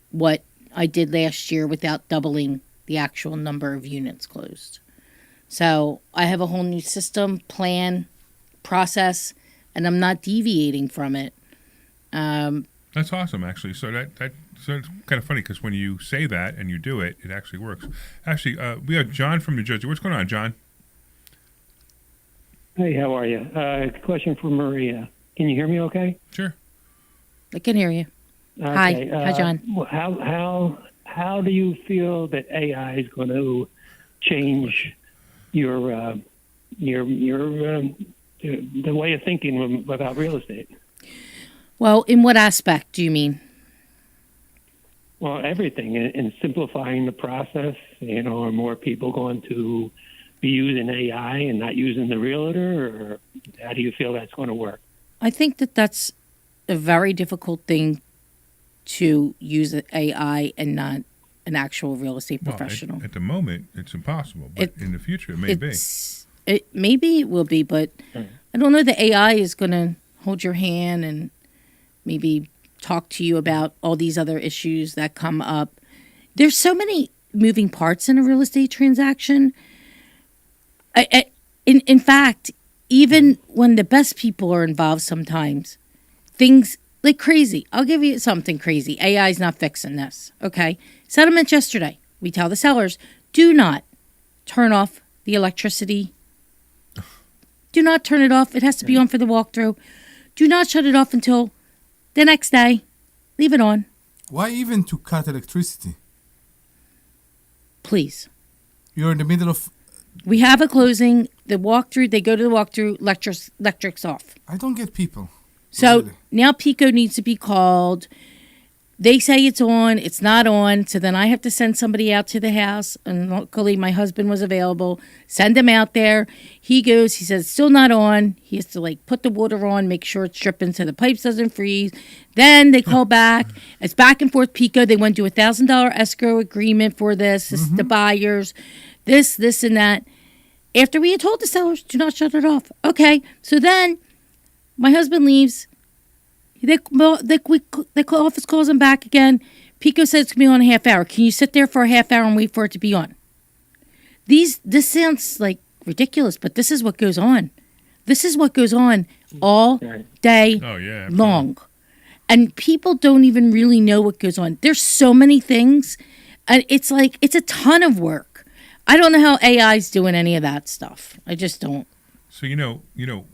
what I did last year without doubling the actual number of units closed. So I have a whole new system, plan, process, and I'm not deviating from it. That's awesome, actually. So so it's kind of funny, because when you say that and you do it, it actually works. Actually, we have John from New Jersey. What's going on, John? Hey, how are you? Question for Maria. Can you hear me okay? Sure. I can hear you. Okay. Hi, John. How do you feel that AI is going to change your the way of thinking about real estate? Well, in what aspect do you mean? Well, everything, in simplifying the process. Are more people going to be using AI and not using the realtor, or how do you feel that's going to work? I think that that's a very difficult thing to use AI and not an actual real estate professional. At the moment, it's impossible, but in the future, it may be. Maybe it will be, but I don't know that AI is going to hold your hand and maybe talk to you about all these other issues that come up. There's so many moving parts in a real estate transaction. In fact, even when the best people are involved, sometimes things like crazy. I'll give you something crazy. AI is not fixing this. Okay. Settlement yesterday. We tell the sellers, do not turn off the electricity. Do not turn it off. It has to be on for the walkthrough. Do not shut it off until the next day. Leave it on. Why even to cut electricity? Please. You're in the middle of... We have a closing. The walkthrough, they go to the walkthrough, electric's off. I don't get people. So Really. now Pico needs to be called. They say it's on, it's not on. So then I have to send somebody out to the house. And luckily my husband was available. Send him out there. He goes, he says, still not on. He has to put the water on, make sure it's dripping so the pipes doesn't freeze. Then they call back. It's back and forth Pico. They want to do $1,000 escrow agreement for this. This is the buyers. This and that. After we had told the sellers, do not shut it off. Okay. So then my husband leaves. The office calls him back again. Pico says it's going to be on a half hour. Can you sit there for a half hour and wait for it to be on? This sounds like ridiculous, but this is what goes on. This is what goes on all day Oh, yeah. absolutely. long. And people don't even really know what goes on. There's so many things, and it's like it's a ton of work. I don't know how AI's doing any of that stuff. I just don't. So you know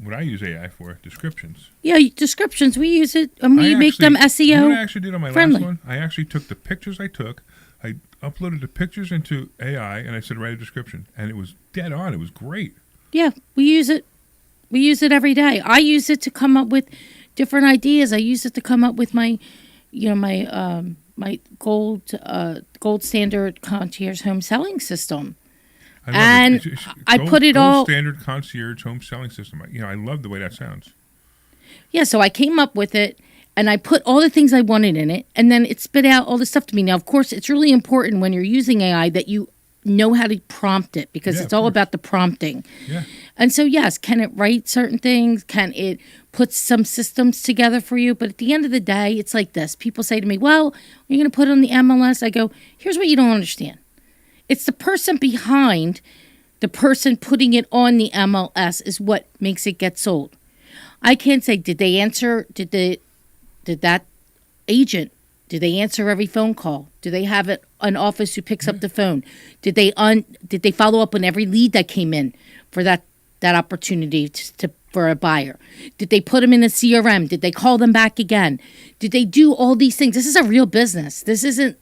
what I use AI for? Descriptions. Yeah, descriptions, we use it, and we I make them actually- You know SEO what I actually did on my friendly. last one? I actually took the pictures I took, I uploaded the pictures into AI, and I said write a description, and it was dead on. It was great. Yeah, we use it. We use it every day. I use it to come up with different ideas. I use it to come up with my, my gold standard concierge home selling system. I love And it. I put it all- standard concierge home selling system. I love the way that sounds. Yeah, so I came up with it, and I put all the things I wanted in it, and then it spit out all the stuff to me. Now, of course, it's really important when you're using AI that you know how to prompt it, because Yeah, it's of all course. about the prompting. Yeah. And so, yes, can it write certain things? Can it put some systems together for you? But at the end of the day, it's like this. People say to me, well, you're going to put it on the MLS. I go, here's what you don't understand. It's the person behind the person putting it on the MLS is what makes it get sold. I can't say, did they answer, did that agent, did they answer every phone call? Do they have an office who picks up the phone? Did they follow up on every lead that came in for that opportunity for a buyer? Did they put them in a CRM? Did they call them back again? Did they do all these things? This is a real business. This isn't,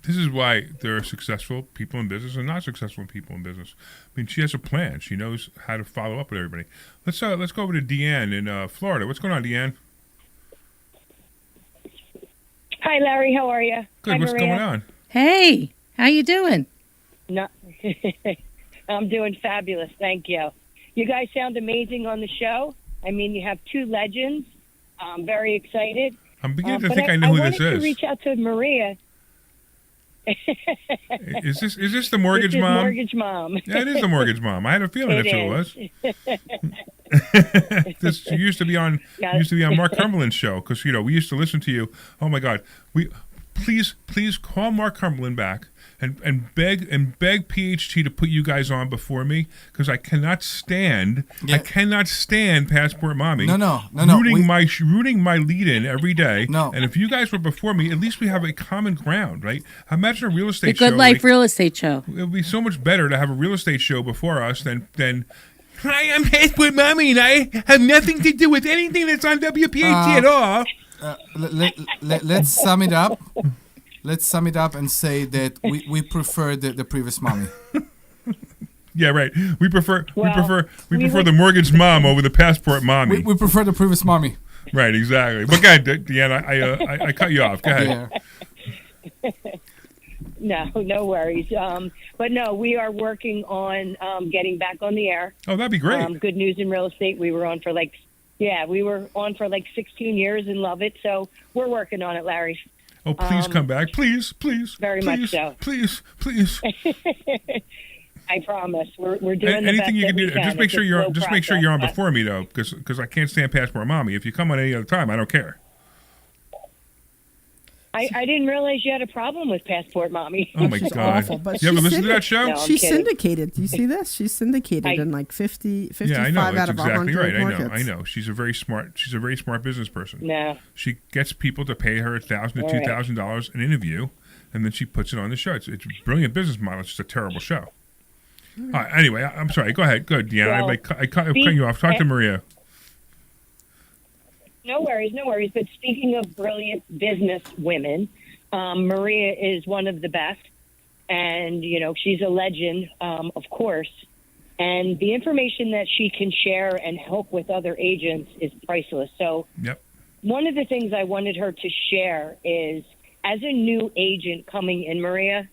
This is why there are successful people in business and not successful people in business. I mean, she has a plan. She knows how to follow up with everybody. Let's go over to Deanne in Florida. What's going on, Deanne? Hi, Larry. How are you? Good. Hi, What's Maria. going on? hey, how you doing? No, I'm doing fabulous. Thank you. You guys sound amazing on the show. I mean, you have two legends. I'm very excited. I'm beginning to But think I know who wanted this to is. reach out to Maria. Is this the mortgage This is mom? Mortgage Mom. Yeah, it is the mortgage mom. I had a feeling It that's who it was. This you used to be on Mark Cumberland's show, because we used to listen to you. Oh my God, please call Mark Cumberland back and beg PHT to put you guys on before me, because I cannot stand Passport Mommy. No. Rooting my lead in every day. No. And if you guys were before me, at least we have a common ground, right? Imagine a real The estate show. Good Life Real Estate Show. It would be so much better to have a real estate show before us than hi, I'm Passport Mommy, and I have nothing to do with anything that's on WPHT at all. Let's sum it up. Let's sum it up and say that we prefer the previous mommy. Yeah, right. We prefer would- the mortgage mom over the Passport Mommy. We prefer the previous mommy. Right, exactly. But go ahead, Deanna. I cut you off. Go ahead. Yeah. No worries. But no, we are working on getting back on the air. Oh, that'd be great. Good News in Real Estate. We were on for 16 years and love it. So we're working on it, Larry. Oh, please come back. Please. Very much so. Please. I promise. We're doing Anything the best you can that do. we can. Just make It's sure a you're slow on process, before me though, because I can't stand Passport Mommy. If you come on any other time, I don't care. I didn't realize you had a problem with Passport Mommy. Oh my She's God! awful, but You ever she's listen to that show? No, I'm She's kidding. syndicated. Do you see this? She's syndicated in like 55 Yeah, I know. out That's of exactly 100 right. markets. I know. She's a very smart business person. No. She gets people to pay her $1,000 to $2,000 an interview, and then she puts it on the show. It's a brilliant business model. It's just a terrible show. All right, anyway, I'm sorry. Go ahead. Good, Deanna. Well, I cut you off. Talk to Maria. No worries. But speaking of brilliant business women, Maria is one of the best. And, she's a legend, of course. And the information that she can share and help with other agents is priceless. So Yep. one of the things I wanted her to share is, as a new agent coming in, Maria,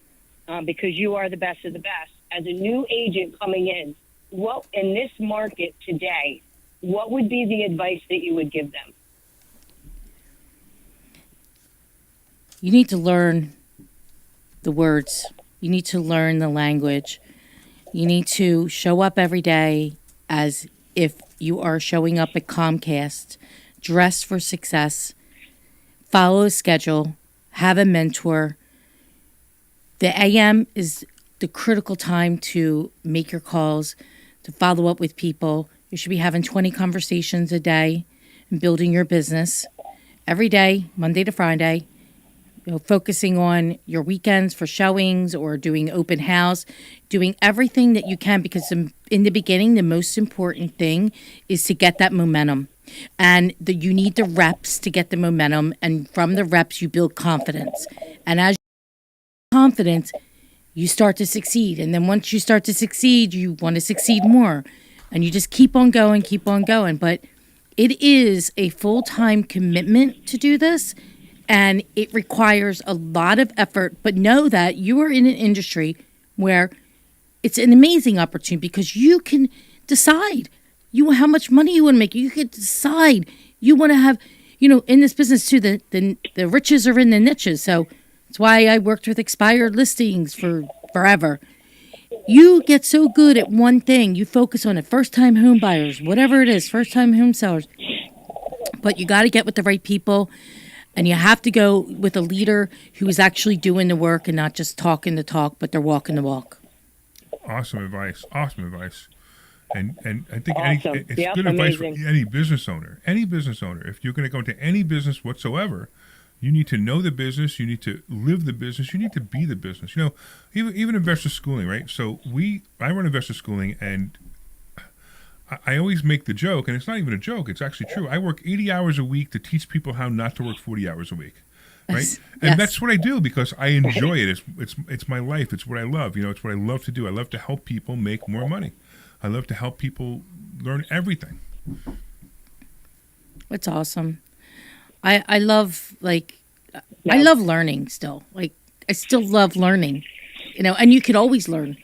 because you are the best of the best, as a new agent coming in, what in this market today, what would be the advice that you would give them? You need to learn the words. You need to learn the language. You need to show up every day as if you are showing up at Comcast, dress for success, follow a schedule, have a mentor. The AM is the critical time to make your calls. to follow up with people. You should be having 20 conversations a day and building your business every day, Monday to Friday. Focusing on your weekends for showings or doing open house, doing everything that you can, because in the beginning, the most important thing is to get that momentum. And you need the reps to get the momentum. And from the reps, you build confidence. And as you build confidence, you start to succeed. And then once you start to succeed, you want to succeed more. And you just keep on going, keep on going. But it is a full-time commitment to do this. And it requires a lot of effort, but know that you are in an industry where it's an amazing opportunity because you can decide how much money you want to make. You can decide you want to have, in this business too, the riches are in the niches. So that's why I worked with expired listings for forever. You get so good at one thing. You focus on it. First-time home buyers, whatever it is, first-time home sellers. But you got to get with the right people. And you have to go with a leader who is actually doing the work and not just talking the talk, but they're walking the walk. Awesome advice. Awesome advice. And I think Awesome. it's good advice for any business owner. Any business owner. If you're going to go into any business whatsoever, you need to know the business. You need to live the business. You need to be the business. Even investor schooling, right? So I run investor schooling, and I always make the joke, and it's not even a joke. It's actually true. I work 80 hours a week to teach people how not to work 40 hours a week, right? Yes. And that's what I do because I enjoy it. It's my life. It's what I love. It's what I love to do. I love to help people make more money. I love to help people learn everything. It's awesome. I love I love learning still. I still love learning, and you could always learn.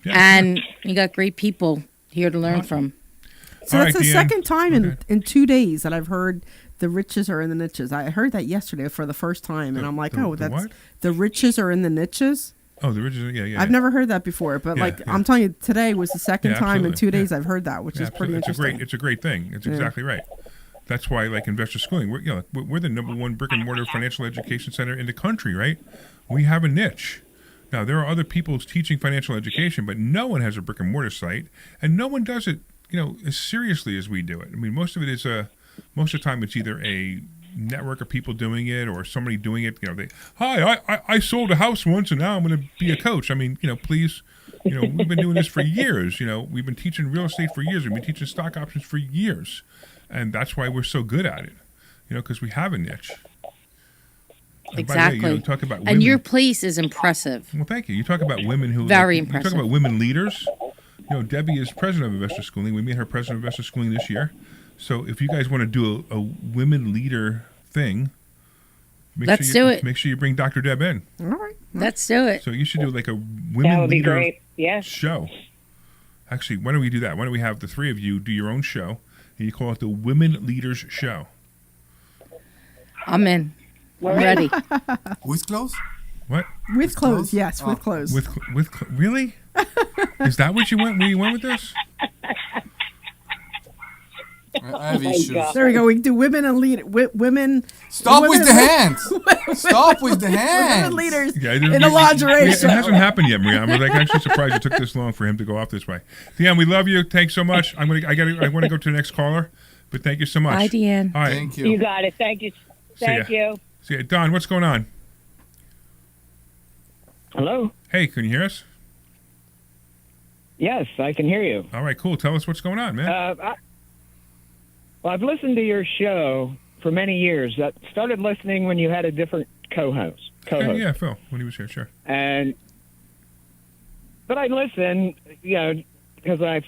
Yeah, and you got great people here to learn from. So All that's right, the Deanne. second time Okay. in 2 days that I've heard the riches are in the niches. I heard that yesterday for the first time, and I'm like, the that's what? the riches are in the niches. Oh, the original, yeah. I've never heard that before, but Yeah, yeah. I'm telling you, today was the second Yeah, time in absolutely. 2 days Yeah. I've heard that, which is pretty Absolutely. interesting. It's a great thing. It's exactly right. That's why, investor schooling, we're the number one brick and mortar financial education center in the country, right? We have a niche. Now, there are other people teaching financial education, but no one has a brick and mortar site, and no one does it, as seriously as we do it. I mean, most of it is most of the time it's either a network of people doing it or somebody doing it. I sold a house once and now I'm going to be a coach. I mean, please, we've been doing this for years. We've been teaching real estate for years. We've been teaching stock options for years, and that's why we're so good at it. Because we have a niche. And by the way, Exactly. talk about women. And your place is impressive. Well, thank you. You talk about women who Very You impressive. talk about women leaders. Debbie is president of Investor Schooling. We made her president of Investor Schooling this year. So if you guys want to do a women leader thing, Let's do it. Make sure you bring Dr. Deb in. All right. Let's do it. So you should do like a That women would be leader great. Yes. show. Actually, why don't we do that? Why don't we have the three of you do your own show, and you call it the Women Leaders Show? I'm in. I'm ready. With clothes? What? With clothes, clothes? yes, with clothes. Really? Is that what you went? Where you went with this? I have issues. God. There we go. We can do women and women. Stop women with the and- hands. Stop with the hands. Women leaders Yeah, it in a lingerie It show. hasn't happened yet, Maria. I'm actually surprised it took this long for him to go off this way. Deanne, we love you. Thanks so much. I want to go to the next caller, but thank you so much. Bye, Deanne. All right. Thank You you. got it. Thank you. Thank ya. you. See ya. Don, what's going on? Hello? Hey, can you hear us? Yes, I can hear you. All right, cool. Tell us what's going on, man. I've listened to your show for many years. I started listening when you had a different co-host. Yeah, Phil, when he was here, sure. But I listen, because I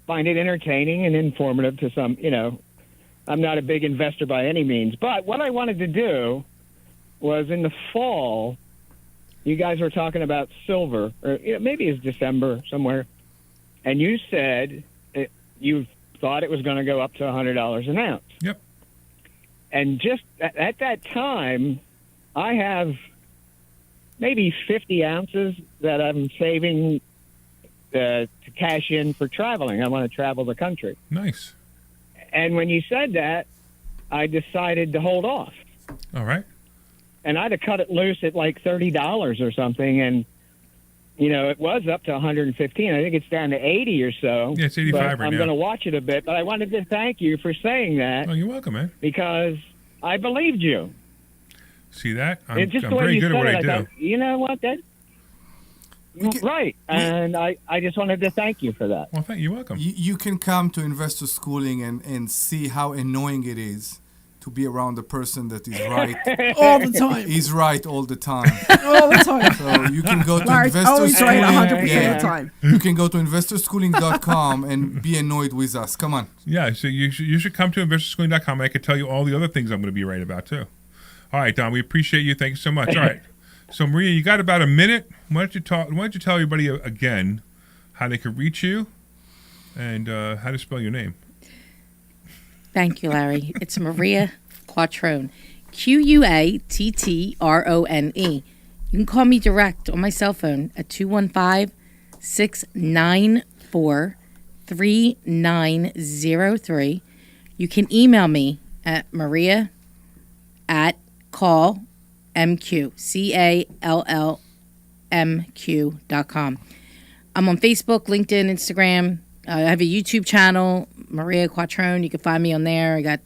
find it entertaining and informative to some, I'm not a big investor by any means. But what I wanted to do was in the fall, you guys were talking about silver, or maybe it's December somewhere, and you said you thought it was going to go up to $100 an ounce. Yep. And just at that time, I have maybe 50 ounces that I'm saving to cash in for traveling. I want to travel the country. Nice. And when you said that, I decided to hold off. All right. And I'd have cut it loose at like $30 or something. And it was up to 115. I think it's down to 80 or so. Yeah, it's 85 but right I'm now. going to watch it a bit, but I wanted to thank you for saying that. Oh, you're welcome, man. Because I believed you. See that? I'm It's just the way very you good at said what it. I do. Thought, you know what? Right. And I just wanted to thank you for that. Well, you're welcome. You can come to investor schooling and see how annoying it is to be around a person that is right all the time. He's right all the time. All the time. So you can go to Larry's investor always schooling. right 100% of the time. You can go to investorschooling.com and be annoyed with us. Come on. Yeah, so you should come to investorschooling.com. I could tell you all the other things I'm going to be right about, too. All right, Don, we appreciate you. Thank you so much. All right. So, Maria, you got about a minute. Why don't you tell everybody again how they could reach you and how to spell your name? Thank you, Larry. It's Maria Quattrone. Quattrone. You can call me direct on my cell phone at 215-694-3903. You can email me at maria@callmq.com. I'm on Facebook, LinkedIn, Instagram. I have a YouTube channel, Maria Quattrone. You can find me on there. I got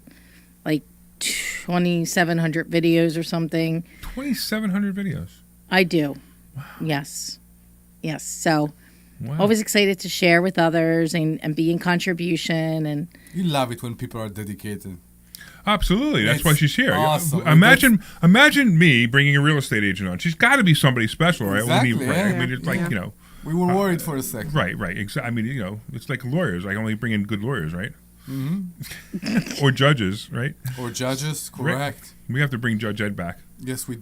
like 2,700 videos or something. 2,700 videos? I do. Wow. Yes. So always excited to share with others and be in contribution. And you love it when people are dedicated. Absolutely. That's why she's here. Awesome. Imagine me bringing a real estate agent on. She's got to be somebody special, right? Exactly. Right? I mean, it's like, we were worried for a second. Right. I mean, it's like lawyers. I only bring in good lawyers, right? Mm-hmm. Or judges, right? Or judges, correct. We have to bring Judge Ed back. Yes, we do.